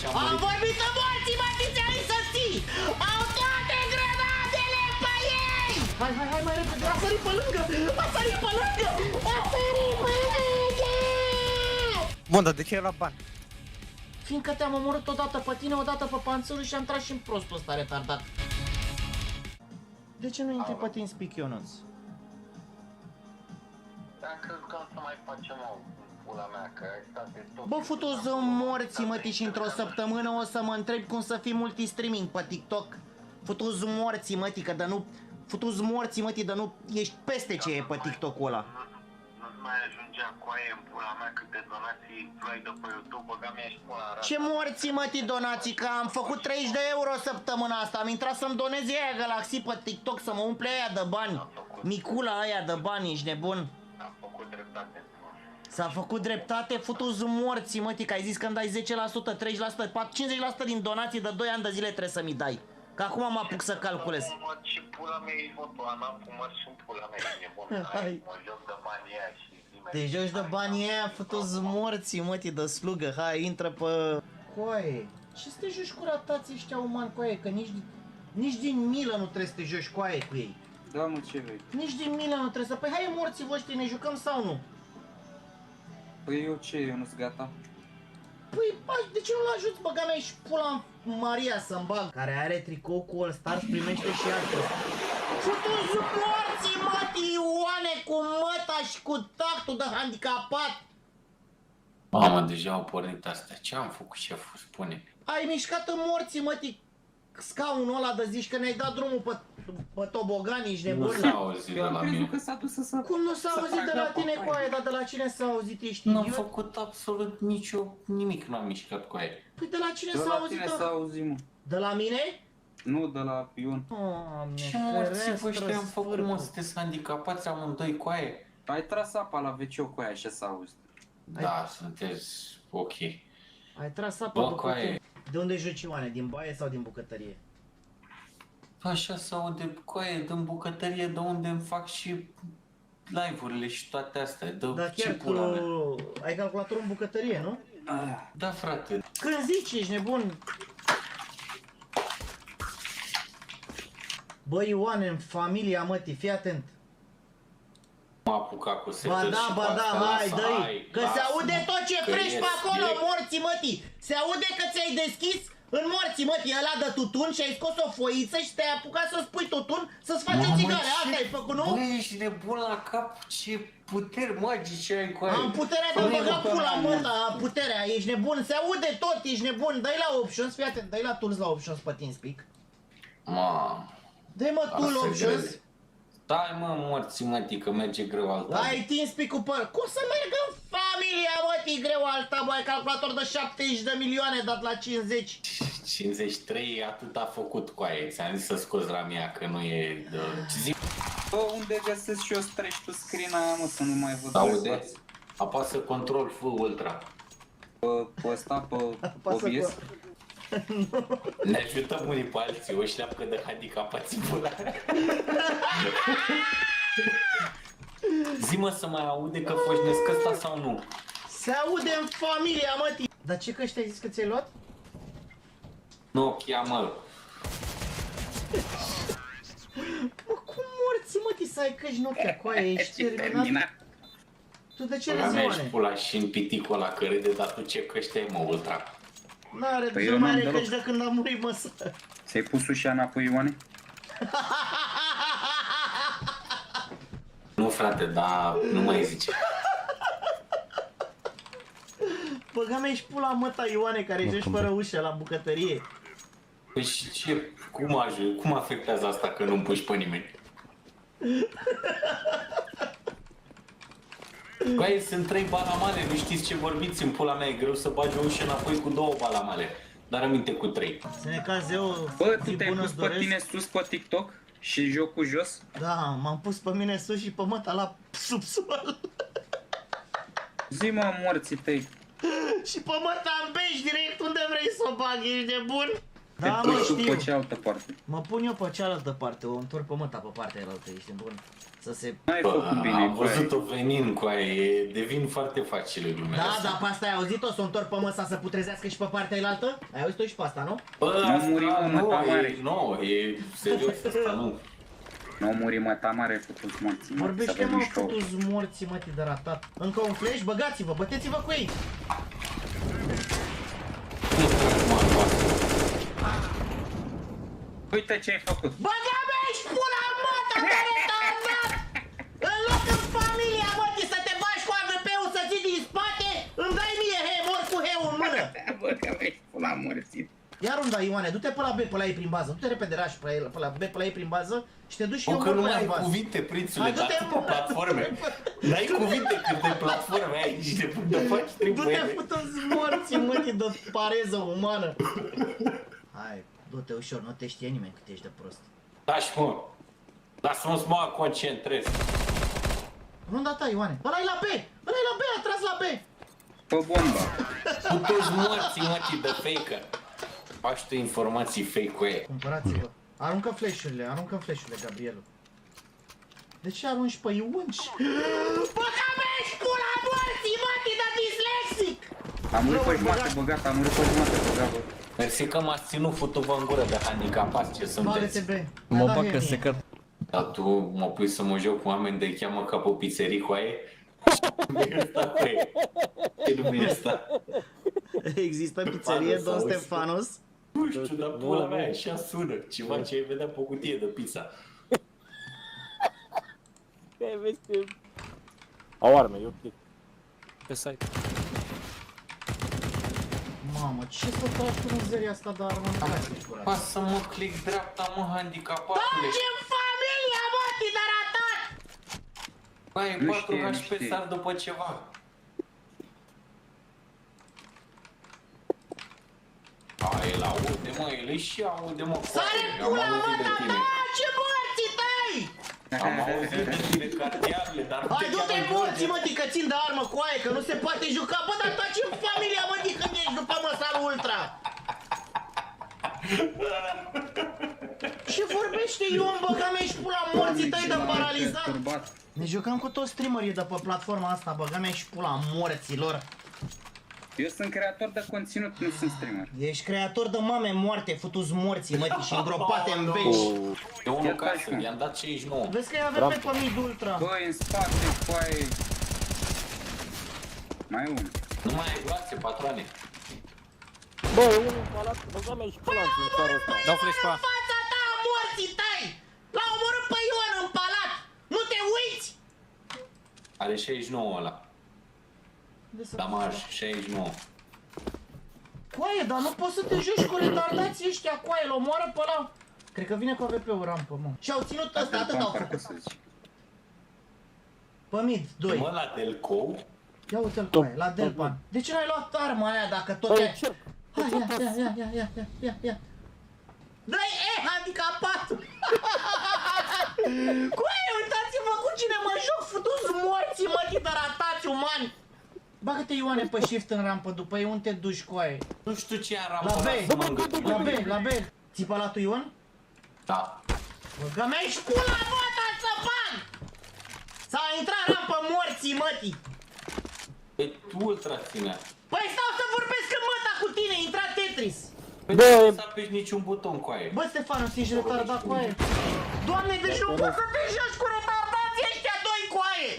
am Am murit. vorbit în morții, mă, ți-ai să ții! Au toate grenadele pe ei! Hai, mai repede, a sărit pe lângă! A sărit pe lângă! A sărit pe lângă! Bun, dar de ce era bani? Fiindcă te-am omorât odată pe tine, odată pe panțărul și am tras și în prostul ăsta retardat. De ce nu intri pe TeamSpeak, Ionuț? Dacă că să mai facem o pula mea, că ai stat de tot. Bă, futu-ți în morții, mătii, și într-o săptămână o să mă întreb cum să fii multistreaming pe TikTok. Futu-ți morții, mătii, că de nu... Futu-ți morții, mătii, de nu... Ești peste ce e pe TikTok-ul ăla. Nu-ți mai ajungea coaie în pula mea câte donații luai de pe YouTube, băga mea și pula arată. Ce morții, mătii, donații, că am făcut 30 de euro săptămâna asta. Am intrat să-mi doneze aia Galaxy pe TikTok, să mă umple aia de bani. Micula aia de bani, ești nebun? Am făcut dreptate. S-a făcut dreptate, futu-ți morții, mătii, că ai zis că îmi dai 10%, 30%, 50% din donații de 2 ani de zile trebuie să mi dai. Că acum mă apuc să calculez. Mă, ce pula mea e votul, n-am fumăr și pula mea e nebun. Hai, mă joc de banii aia și zi-mi. Te joci de banii aia, futu-ți morții, mătii, de slugă, hai, intră pe... Coaie, ce să te joci cu ratații ăștia umani, coaie, că nici din milă nu trebuie să te joci, coaie, cu ei. Da, mă, ce vrei? Nici din milă nu trebuie să... Păi hai, morții voștri, ne jucăm sau nu? Păi eu ce, eu nu-s gata? Păi, de ce nu-l ajuți, băga mea și pula Maria să-mi bag? Care are tricou cu All Stars, primește și astăzi. Futu-ți morții, mătii, Ioane, cu măta și cu tactul de handicapat. Mamă, deja au pornit astea. Ce am făcut, șeful, spune? Ai mișcat în morții, mătii, scaunul ăla de zici că ne-ai dat drumul pe tobogan, ești Nu nebun? s-a auzit de Eu am la crezut mine. că s-a dus să Cum nu s-a auzit de la tine, coaie, dar de la cine s-a auzit, ești Nu am idiot? făcut absolut nimic, n-am mișcat cu aia. Păi de la cine De s-a la auzit? tine s-a auzit, mă. De la mine? Nu, de la Ion. Doamne, Ce morții fereastră voștri am făcut, sfârtă. mă, sunteți handicapați amândoi cu aia? Ai tras apa la wc cu aia și s-a auzit. Da, sunteți ok. Ai tras apa Bă, după coaie. tine. De unde joci, Ioane? Din baie sau din bucătărie? Așa se aude coaie din bucătărie, de unde îmi fac și live-urile și toate astea. De Dar ce chiar pula mea? tu ai calculator în bucătărie, nu? Da, frate. Când zici, ești nebun? Bă, Ioane, în familia mătii, fii atent. M-a apucat cu Ba setări da, și ba cu da, asta, hai, lasă, dă-i. hai, Că se lasă-mă, aude tot ce că frești ies pe acolo, direct. morții mătii. Se aude că ți-ai deschis în morții mătii ăla de tutun și ai scos o foiță și te-ai apucat să spui tutun să-ți faci o Mamă, țigare. ce- Asta ai făcut, nu? Bă, ești nebun la cap, ce puteri magice ai cu aia. Am puterea de băga pula măta, puterea, ești nebun, se aude tot, ești nebun, dă-i la options, fii atent, dă-i la tools la options pe TeamSpeak. Mamă. Dă-i mă tool Asta e options. greu. Stai mă, morții mătii, că merge greu al tău. Ai TeamSpeak-ul pe... Cum să meargă în familia, mătii, greu al tău, ai calculator de 70 de milioane dat la 50. 53, atât a făcut cu aia. Ți-am zis să scoți la mea, că nu e de... Zi, Bă, unde găsesc și eu strești tu screen-a aia, mă, să nu mai văd aude? rezultați? Apasă control F ultra. Pe ăsta, pe Apasă OBS? pe- Ne ajutăm unii pe alții, o șleapcă de handicapați pula. Zi-mă să mai aude că foșnesc ăsta sau nu? Se aude în familia, mătii. Dar ce căști ai zis că ți-ai luat? Nokia, mă. Mă, cum morții, mătii, să ai căști Nokia cu aia, ești terminat? Tu de ce La râzi, mea și Ioane? pula și în piticul ăla că râde, dar tu ce căști ai, mă, ultra? N-are, Păi nu eu mai n-am are deloc. căști de când a murit măsă. Ți-ai pus ușa înapoi, Ioane? Nu, frate, dar nu mai zice. Băga mea și pula măta, Ioane, care joci fără ușă la bucătărie. Păi și ce, cum afectează asta că nu-mi puși pe nimeni? Băi, sunt 3 balamale, nu știți ce vorbiți în pula mea, e greu să bagi o ușă înapoi cu 2 balamale. Dar aminte cu 3. Să ne cazi eu, Bă, tu zi te-ai bună, pus îți pe doresc. tine sus pe TikTok și jocul jos? Da, m-am pus pe mine sus și pe măta la subsol. Zi, mă, morții tăi. Și pe măta în bești direct unde vrei să o bag, ești de bun? Da, Te mă, pui tu știu. pe cealaltă parte. Mă pun eu pe cealaltă parte, o întorc pe măta pe partea aia, ești bun. Să se... N-ai făcut bine, Am cu aia. văzut-o venind cu aia, devin foarte facile lumea Da, asta. da, pe asta ai auzit-o, să o întorc pe măsa să putrezească și pe partea ailaltă? Ai auzit-o și pe asta, nu? Bă, Nu asta muri, mă, nu, ta mare. nu, e serios asta, nu. Nu muri, mă, ta mare, făcut morții, mă. Vorbește, Să vă mă, mișto. futu-ți morții, mă, de ratat. Încă un flash, băgați-vă, băteți-vă cu ei! Uite ce ai făcut. Băga-mea și pula măta, care t-a dat! În loc în familia, mă, să te bagi cu AVP-ul să ții din spate, îmi dai mie mor cu heu în mână! Bă, că vei pula morții. Iar unde, Ioane, du-te pe la B, pe la ei prin bază, du-te repede rași pe la B, pe la ei prin bază și te duci și O, eu că mor nu pe mai ea ai în bază. cuvinte, prințule, Hai, dar du-te, tu pe platforme. N-ai cuvinte câte platforme ai aici de faci Du-te, tribuele. fută-ți morții, mătii de pareză umană! Hai, du-te ușor, nu te știe nimeni cât ești de prost. Taci, mă. Lasă-mă să mă concentrez. Runda ta, Ioane, ăla-i la B! Ăla-i la B, a tras la B! Pe bomba. Cu toți morții, mătii, de fake-ă. Faci tu informații fake cu ei. Cumpărați-vă. Aruncă flash-urile, Gabrielu. De ce arunci pe iunci? Băga mea și pula morții, mătii de dislexic! Am murit pe jumate, băgat, am murit pe jumate, băgat, bă. Mersi că m-ați ținut futu-vă în gură de handicapați, ce Bagă-te sunteți. B. Mă Da, bag he, că mie. se căt. Dar tu mă pui să mă joc cu oameni de cheamă ca pe pizzerii cu aia? Nu e ăsta cu aia. Ce nume e ăsta? Există pizzerie, Padă, domn sau- Stefanos? Nu știu, dar pula mea așa sună. Ceva ce ai vedea pe cutie de pizza. Au arme, e ok. Pe site. Mamă, ce să tragi cu mizeria asta de armă în casă, curat? Pasă-mă click dreapta, mă, handicapatule. Ce familia, mătii de ratat! Băi, Nu 4 știe, nu HP știe. sar după ceva. Ai, el aude, mă, el își și aude, mă. Sare Am pula auzit de măta tine. mea, ce morții tăi! Am auzit de tine, cardiarele, dar nu Hai, te du-te cheamă morții, George. mătii, că țin de armă cu aia, că nu se poate juca. Bă, dar taci în familia, mătii, când ești după măsal ultra! Ce vorbește Ion, băga mea și pula morții tăi de paralizat? Turbat. Ne jucăm cu toți streamerii de pe platforma asta, băga mea și pula morților. Eu sunt creator de conținut, nu sunt streamer. Ești creator de mame moarte, futu-ți morții, mătii, și îngropate în veci. E unul Ia casă, taci, mă. i-am dat 59. Vezi că e AVP pe mid ultra. Băi, în spate, coaie. Mai e unul. Nu mai ai gloațe, patroane. Bă, e unul palat, băga mea și pula în țară ăsta. Dau flash pe A. Fața ta, morții tăi! L-a omorât pe Ion în palat! Nu te uiți? Are 69 ăla. Damaj, 69. Coaie, dar nu poți să te joci cu retardații ăștia, coaie, îl omoară pe ăla. Cred că vine cu AVP-ul rampă, mă. Și au ținut ăsta, atât au Parcă făcut. să zici. Pe mid, 2. Mă, la Delcou, Ia uite-l, coaie, la Delpan. De ce n-ai luat arma aia dacă tot Băi, ai... încerc. Hai, ia. Dă-i handicapatul! Coaie, uitați-vă cu cine mă joc, futu-ți morții, mătii de ratați umani! Bagă-te, Ioane, pe shift în rampă, după ei unde te duci, coaie? nu știu ce am La ramburat B, să mă îngătui. la B. Ții palatul Ion? Da. Băga mea și pula măta să bag! S-a intrat rampă morții, mătii! Pe tu ultra ținea. Păi stau să vorbesc în măta cu tine, intra Tetris! Pe Bă, nu să apeși niciun buton cu aia. Bă, Stefanus, ești retardat cu aia? Doamne, deci nu poți să te joci cu retardații ăștia doi cu aia!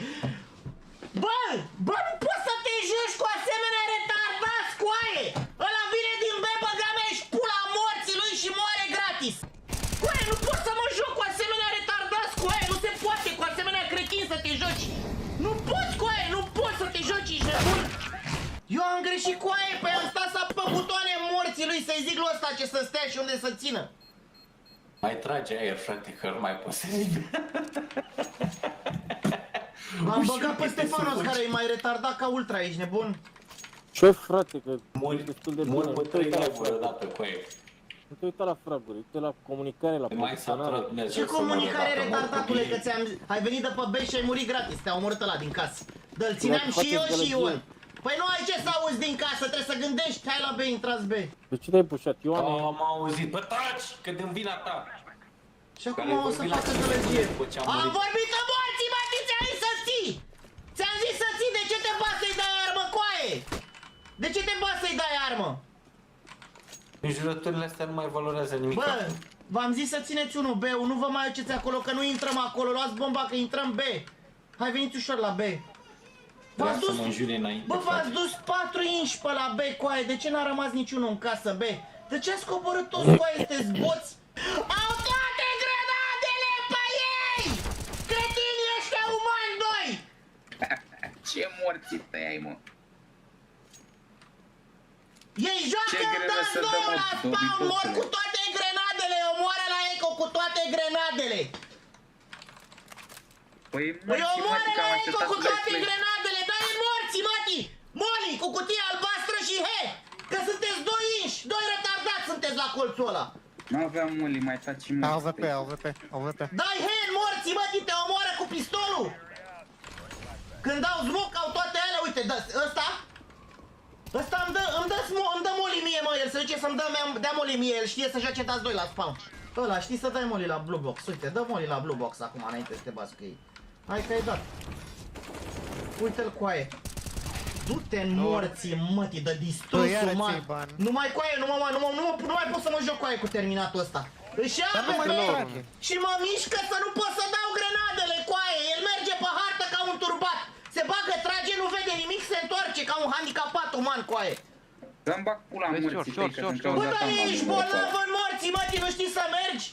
Bă, nu poți să te joci cu asemenea retardați cu aia! Ăla vine din B, băga mea și pula morții lui și moare gratis! Cu aia, nu poți să mă joc cu asemenea retardați cu aia, nu se poate cu asemenea cretin să te joci! Nu poți cu aia, nu poți să te joci, ești nebun! Eu am greșit cu aia, păi am stat să apă butoane morții lui să-i zic lui ăsta ce să stea și unde să țină! Mai trage aer, frate, că nu mai poți să L-am băgat pe Stefanos, care e mai retardat ca ultra, ești nebun? Ce frate, că mori, e destul de mori bună. pe Nu te 3 uita la live-uri fraguri. odată cu aia. Nu te uita la fraguri, uite la comunicare, la Mai s-a poziționare. trat Dumnezeu Ce să moară comunicare odată, mor retardatule, copiii. că ți-am... Ai venit de pe B și ai murit gratis, te-a omorât ăla din casă. Dă-l țineam Faceți și eu și gălăgie. Ion. Păi nu ai ce să auzi din casă, trebuie să gândești. Hai la B, intrați B. De ce te-ai pușat, Ioane? Am auzit, bă, taci, că din vina ta. Și acum Care-i o să vorbit la facă telefon gălăgie. după ce am Am murit. vorbit în morții, mă, ți-am zis să ții! Ți-am zis să ții, de ce te bați să-i dai armă, coaie? De ce te bați să-i dai armă? Înjurăturile astea nu mai valorează nimic. Bă, v-am zis să țineți unul B-ul, nu vă mai duceți acolo, că nu intrăm acolo, luați bomba că intrăm B. Hai, veniți ușor la B. Vreau V-ați să dus, mă înjure înainte. bă, v-ați frate. dus 4 inși pe la B, coaie, de ce n-a rămas niciunul în casă B? De ce ați coborât toți, coaie, sunteți boți? Au toate grenadele pe ei! Cretinii ăștia umani doi! Ce morți tăi, mă? Ei joacă Ce în greu Dan să 2 dăm, la spawn, dobitocule. mor cu toate grenadele, omoară la Eco cu toate grenadele! Păi Îi morți, omoară mă, că la am Eco așteptat cu să dai toate play. grenadele, dai morții, mătii! Moli, cu cutia albastră și he! Că sunteți doi inși, doi retardați sunteți la colțul ăla! Nu aveam muli, mai taci și Au morți. VP, au VP, au VP. Dai he, morții, mătii, te omoară cu pistolul! Când dau smoke, au toate alea, uite, ăsta? Ăsta îmi dă moli mie, mă, el se duce să-mi dea moli mie, el știe să joace dați 2 la spawn. Ăla, știi să dai moli la blue box, uite, dă moli la blue box acum, înainte să te bați cu ei. Hai că ai dat. Uite-l coaie. Du-te în morții, mătii, de distrus iară uman. ții bani. Nu mai coaie, nu mai pot să mă joc coaie cu terminatul ăsta. Își ia Dar nu pe mai pe trage. și mă mișcă să nu pot să dau grenadele, coaie. El merge pe hartă ca un turbat. Se bagă, trage, nu vede nimic, se întoarce ca un handicapat uman, coaie. Să-mi bag pula Vezi, morții șor, tăi, că șor, sunt șor. Bă, cauzat dar am ești la bolnav în morții, mătii, nu știi să mergi?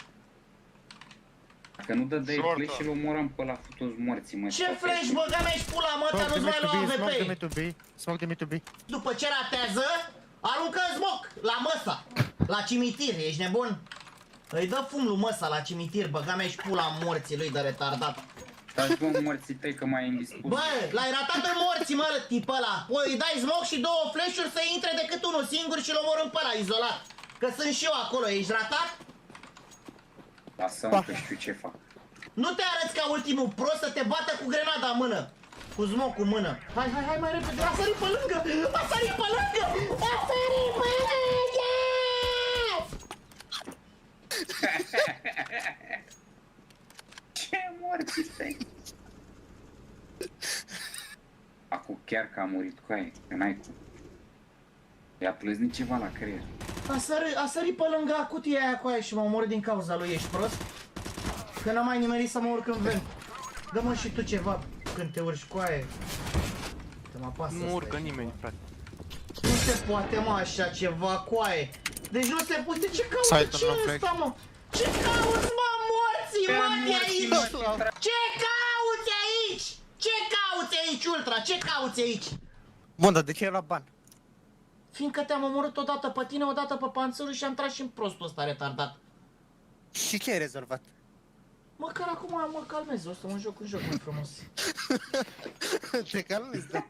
Dacă nu dădeai flash și-l omorăm pe ăla toți morții, mă. Ce flash, băga mea și pula, mă, dar Smoke nu-ți the mai mid to lua B, smoke the AVP. mid to B, smoke the mid to B. După ce ratează, aruncă smoc la măsa, la cimitir, ești nebun? Îi dă fum lui măsa la cimitir, băga mea și pula morții lui de retardat. Stați bă morții tăi că m-ai indispus. Bă, l-ai ratat în morții, mă, tipul ăla. Păi îi dai smoc și 2 flash-uri să intre decât unul singur și-l omorâm pe ăla, izolat. Că sunt și eu acolo, ești ratat? Lasă-mă că știu ce fac. Nu te arăți ca ultimul prost să te bată cu grenada în mână. Cu smoke în mână. Hai, mai repede, a sărit pe lângă! A sărit pe lângă! A sărit pe lângă! Ce morții tăi? Acum chiar că a murit cu aia, că n-ai cum. I-a plăznit ceva la creier. A sărit pe lângă cutia aia cu aia și m-a omorât din cauza lui, ești prost? Că n-am mai nimerit să mă urc în vent. Dă-mă și tu ceva când te urci cu aia. Că mă apasă Nu urcă nimeni, frate. Nu se poate, mă, așa ceva, coaie. Deci nu se poate. De ce caută? Site Ce on e ăsta, mă? Ce cauți, mă, morții, mă, de aici? Ce cauți aici? Ce cauți aici, Ultra? Ce cauți aici? Bun, dar de ce e la ban? Fiindcă te-am omorât odată pe tine, odată pe panțărul și am tras și în prostul ăsta retardat. Și ce ai rezolvat? Măcar acum mă calmez, o să mă joc un joc mai frumos. Te calmezi, da.